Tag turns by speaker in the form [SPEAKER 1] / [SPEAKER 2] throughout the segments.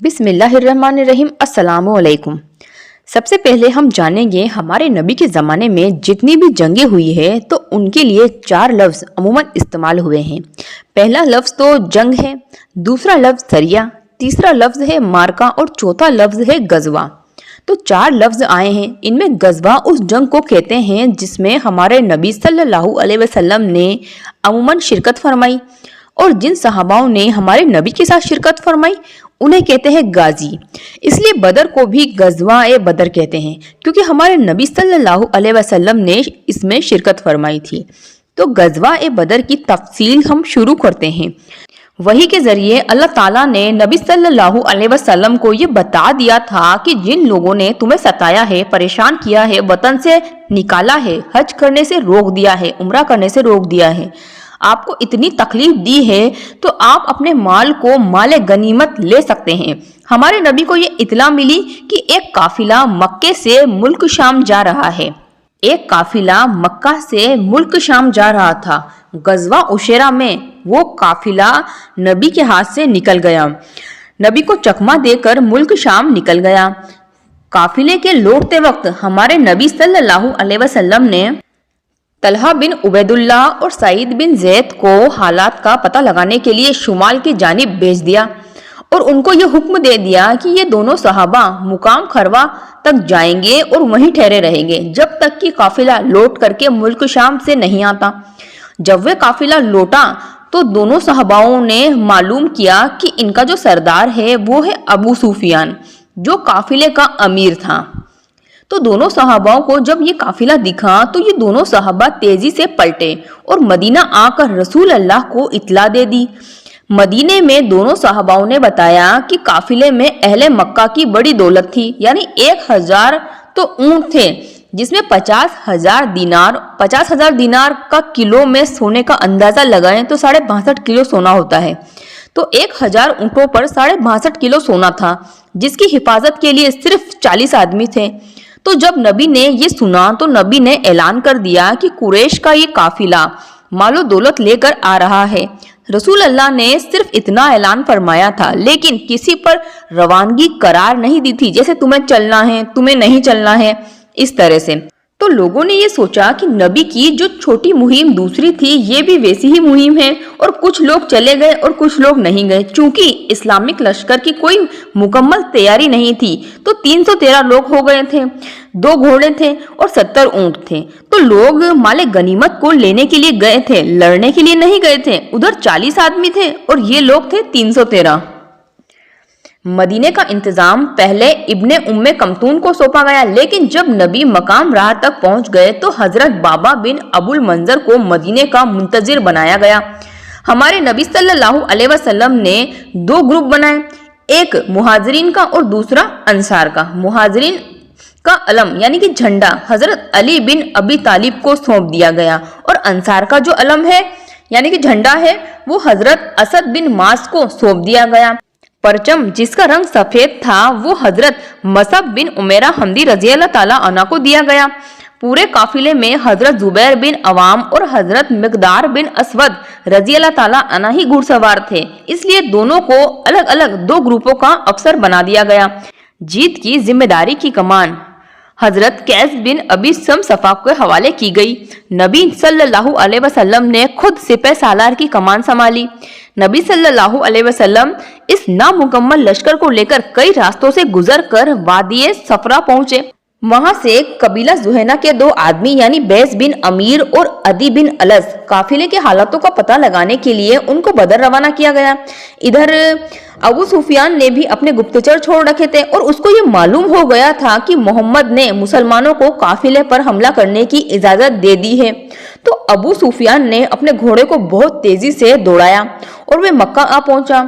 [SPEAKER 1] बिस्मिल्लाहिर्रहमानिर्रहीम। अस्सलाम वालेकुम। सबसे पहले हम जानेंगे हमारे नबी के ज़माने में जितनी भी जंगें हुई है तो उनके लिए 4 लफ्ज़ अमूमन इस्तेमाल हुए हैं। पहला लफ्ज़ तो जंग है, दूसरा लफ्ज़ सरिया, तीसरा लफ्ज़ है मार्का और चौथा लफ्ज़ है गज़वा। तो 4 लफ्ज़ आए हैं। इनमें गज़वा उस जंग को कहते हैं जिसमें हमारे नबी सल्लल्लाहु अलैहि वसल्लम ने अमूमन शिरकत फरमाई, और जिन सहाबाओं ने हमारे नबी के साथ शिरकत फरमाई उन्हें कहते हैं गाजी। इसलिए बदर को भी गज़वा-ए बदर कहते हैं क्योंकि हमारे नबी सल्लल्लाहु अलैहि वसल्लम ने इसमें शिरकत फरमाई थी। तो गज़वा-ए बदर की तफसील हम शुरू करते हैं। वही के जरिए अल्लाह ताला ने नबी सल्लल्लाहु अलैहि वसल्लम को ये बता दिया था कि जिन लोगों ने तुम्हें सताया है, परेशान किया है, वतन से निकाला है, हज करने से रोक दिया है, उम्रा करने से रोक दिया है, आपको इतनी तकलीफ दी है, तो आप अपने माल को माले गनीमत ले सकते हैं। हमारे नबी को ये इत्तला मिली कि एक काफिला मक्के से मुल्क शाम जा रहा है। एक काफिला मक्का से मुल्क शाम जा रहा था। गज़वा उशेरा में वो काफिला नबी के हाथ से निकल गया। नबी को चकमा देकर मुल्क शाम निकल गया। काफिले के लौटते वक्त हमारे नबी सल्लल्लाहु अलैहि वसल्लम ने तलहा बिन उबैदुल्लाह और सईद बिन ज़ैद को हालात का पता लगाने के लिए शुमाल की जानिब भेज दिया और उनको ये हुक्म दे दिया कि ये दोनों सहाबा मुकाम खरवा तक जाएंगे और वहीं ठहरे रहेंगे जब तक कि काफिला लौट करके मुल्क शाम से नहीं आता। जब वे काफिला लौटा तो दोनों सहाबाओं ने मालूम किया कि इनका जो सरदार है वो है अबू सुफियान, जो काफिले का अमीर था। तो दोनों सहाबाओं को जब ये काफिला दिखा तो ये दोनों सहाबा तेजी से पलटे और मदीना आकर रसूल अल्लाह को इत्तला दे दी। मदीने में दोनों सहाबाओं ने बताया कि काफिले में अहले मक्का की बड़ी दौलत थी, यानी 1000 तो ऊंट थे जिसमें 50,000 दिनार का किलो में सोने का अंदाजा लगाएं तो 62.5 किलो सोना होता है। तो 1000 ऊंटों पर 62.5 किलो सोना था जिसकी हिफाजत के लिए सिर्फ 40 आदमी थे। तो जब नबी ने ये सुना तो नबी ने ऐलान कर दिया कि कुरैश का ये काफिला मालो दौलत लेकर आ रहा है। रसूल अल्लाह ने सिर्फ इतना ऐलान फरमाया था, लेकिन किसी पर रवानगी करार नहीं दी थी, जैसे तुम्हें चलना है, तुम्हें नहीं चलना है, इस तरह से। तो लोगों ने ये सोचा कि नबी की जो छोटी मुहिम दूसरी थी ये भी वैसी ही मुहिम है, और कुछ लोग चले गए और कुछ लोग नहीं गए। चूंकि इस्लामिक लश्कर की कोई मुकम्मल तैयारी नहीं थी तो 313 लोग हो गए थे, 2 घोड़े थे और 70 ऊंट थे। तो लोग माले गनीमत को लेने के लिए गए थे, लड़ने के लिए नहीं गए थे। उधर 40 आदमी थे और ये लोग थे 313। मदीने का इंतजाम पहले इब्ने उम्मे कमतून को सौंपा गया, लेकिन जब नबी मकाम राह तक पहुंच गए तो हजरत बाबा बिन अबुल मंजर को मदीने का मुंतजिर बनाया गया। हमारे नबी सल्लल्लाहु अलैहि वसल्लम ने 2 ग्रुप बनाए, एक मुहाजिरीन का और दूसरा अंसार का। मुहाजिरीन का अलम यानी कि झंडा हजरत अली बिन अबी तालिब को सौंप दिया गया, और अंसार का जो अलम है यानी कि झंडा है वो हजरत असद बिन मास को सौंप दिया गया। परचम जिसका रंग सफेद था वो हजरत मसअब बिन उमेरा हमदी रजी अल्लाह ताला अन्हा को दिया गया। पूरे काफिले में हजरत जुबैर बिन अवाम और हजरत मिकदार बिन असवद रजी अल्लाह ताला अन्हा ही घुड़सवार थे, इसलिए दोनों को अलग अलग 2 ग्रुपों का अफसर बना दिया गया। जीत की जिम्मेदारी की कमान हजरत कैस बिन अबी समसफा के हवाले की गई। नबी सल्लल्लाहु अलैहि वसल्लम ने खुद सिपह सालार की कमान संभाली। नबी सल्लल्लाहु अलैहि वसल्लम इस नामुकम्मल लश्कर को लेकर कई रास्तों से गुजरकर वादिये सफरा पहुंचे। वहां से कबीला जुहैना के 2 आदमी यानी बैस बिन अमीर और अदी बिन अलस काफिले के हालातों का पता लगाने के लिए उनको बदर रवाना किया गया। इधर अबू सुफियान ने भी अपने गुप्तचर छोड़ रखे थे और उसको ये मालूम हो गया था कि मोहम्मद ने मुसलमानों को काफिले पर हमला करने की इजाजत दे दी है। तो अबू सुफियान ने अपने घोड़े को बहुत तेजी से दौड़ाया और वे मक्का आ पहुंचा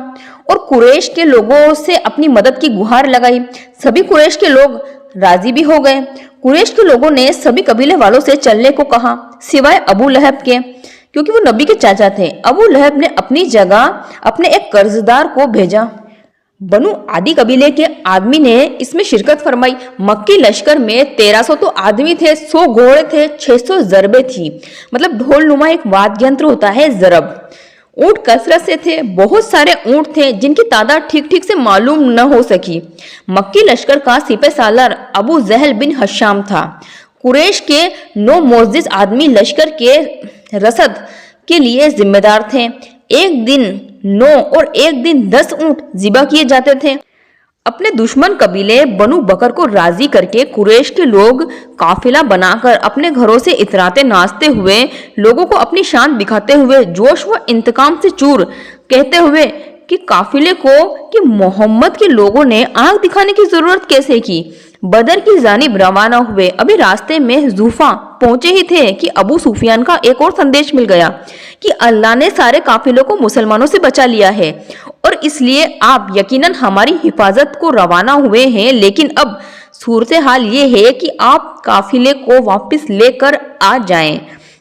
[SPEAKER 1] और कुरैश के लोगों से अपनी मदद की गुहार लगाई। सभी कुरैश के लोग राजी भी हो गए। कुरैश के लोगों ने सभी कबीले वालों से चलने को कहा, सिवाय अबू लहब के, क्योंकि वो नबी के चाचा थे। अबू लहब ने अपनी जगह अपने एक कर्जदार को भेजा। बनु आदि कबीले के आदमी ने इसमें शिरकत फरमाई। मक्की लश्कर में 1300 तो आदमी थे, 100 घोड़े थे, 600 जरबे थी, मतलब ढोल नुमा एक वाद्य यंत्र होता है जरब, ऊंट कसरत से थे, बहुत सारे ऊंट थे जिनकी तादाद ठीक ठीक से मालूम न हो सकी। मक्की लश्कर का सिपह सालार अबू जहल बिन हशाम था। कुरैश के 9 मोअज़्ज़िज़ आदमी लश्कर के रसद के लिए जिम्मेदार थे। एक दिन 9 और एक दिन 10 ऊंट ज़िबा किए जाते थे। अपने दुश्मन कबीले बनु बकर को राजी करके कुरैश के लोग काफिला बनाकर अपने घरों से इतराते नाचते हुए, लोगों को अपनी शान दिखाते हुए, जोश व इंतकाम से चूर कहते हुए कि काफिले को कि मोहम्मद के लोगों ने आंख दिखाने की जरूरत कैसे की, बदर की जानिब रवाना हुए। अभी रास्ते में जूफा पहुंचे ही थे कि अबू सुफियान का एक और संदेश मिल गया कि अल्लाह ने सारे काफिलों को मुसलमानों से बचा लिया है और इसलिए आप यकीनन हमारी हिफाजत को रवाना हुए हैं। लेकिन अब सूरत हाल ये है कि आप काफिले को वापस लेकर आ जाएं।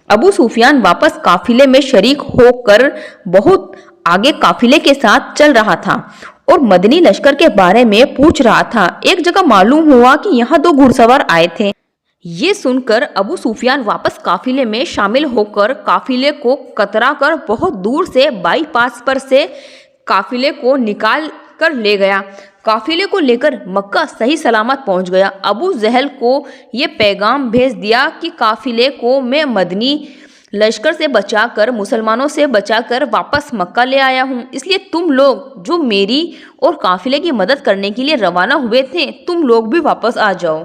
[SPEAKER 1] अबू सुफियान वापस काफिले में शरीक होकर बहुत आगे काफिले के साथ चल रहा था और मदनी लश्कर के बारे में पूछ रहा था। एक जगह मालूम हुआ कि यहाँ 2 घुड़सवार आए थे। ये सुनकर अबू सुफियान वापस काफिले में शामिल होकर काफिले को कतरा कर बहुत दूर से बाईपास पर से काफिले को निकाल कर ले गया। काफिले को लेकर मक्का सही सलामत पहुंच गया। अबू जहल को ये पैगाम भेज दिया कि काफिले को मैं मदनी लश्कर से बचाकर, मुसलमानों से बचाकर वापस मक्का ले आया हूँ, इसलिए तुम लोग जो मेरी और काफिले की मदद करने के लिए रवाना हुए थे, तुम लोग भी वापस आ जाओ।